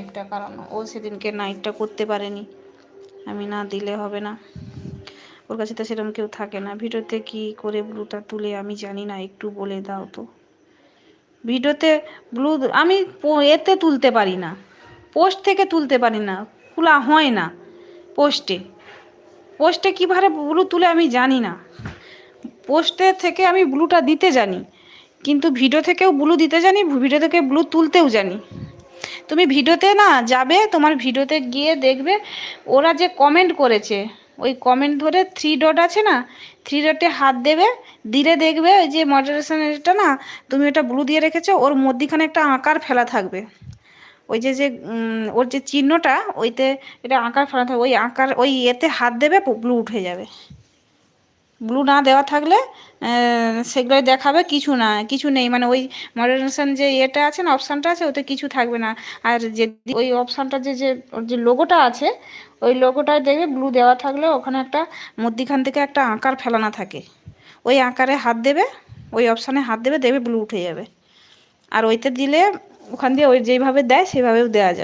নাইটটা, কারণ ও সেদিনকে নাইটটা করতে পারেনি। আমি না দিলে হবে না, ওর কাছে তো সেরকম কেউ থাকে না। ভিডিওতে কি করে ব্লুটা তুলে আমি জানি না, একটু বলে দাও তো। ভিডিওতে ব্লু আমি এতে তুলতে পারি না, পোস্ট থেকে তুলতে পারি না, খোলা হয় না। পোস্টে কীভাবে ব্লু তুলে আমি জানি না। পোস্টে থেকে আমি ব্লুটা দিতে জানি, কিন্তু ভিডিও থেকেও ব্লু দিতে জানি, ভিডিও থেকে ব্লু তুলতেও জানি। তুমি ভিডিওতে না যাবে, তোমার ভিডিওতে গিয়ে দেখবে ওরা যে কমেন্ট করেছে, ওই কমেন্ট ধরে 3 ডট আছে না, 3 ডটে হাত দেবে, দিলে দেখবে ওই যে মডারেশনটা না, তুমি ওটা ব্লু দিয়ে রেখেছো, ওর মধ্যিখানে একটা আকার ফেলা থাকবে। ওই যে ওর যে চিহ্নটা, ওইতে এটা আকার ফেলা থাকবে, ওই আকার ওই এতে হাত দেবে, ব্লু উঠে যাবে। ব্লু না দেওয়া থাকলে সেগুলোই দেখাবে কিছু না, কিছু নেই, মানে ওই মডারেশন যে এটা আছে না, অপশানটা আছে, ওতে কিছু থাকবে না। আর যে ওই অপশানটা যে ওর যে লোগোটা আছে, ওই লোগোটায় দেখবে ব্লু দেওয়া থাকলে ওখানে একটা মধ্যিখান থেকে একটা আকার ফেলানো থাকে, ওই আকারে হাত দেবে, ওই অপশানে হাত দেবে, দেখবে ব্লু উঠে যাবে। আর ওইতে দিলে ওখান দিয়ে ওই যেইভাবে দেয় সেভাবেও দেওয়া যাবে।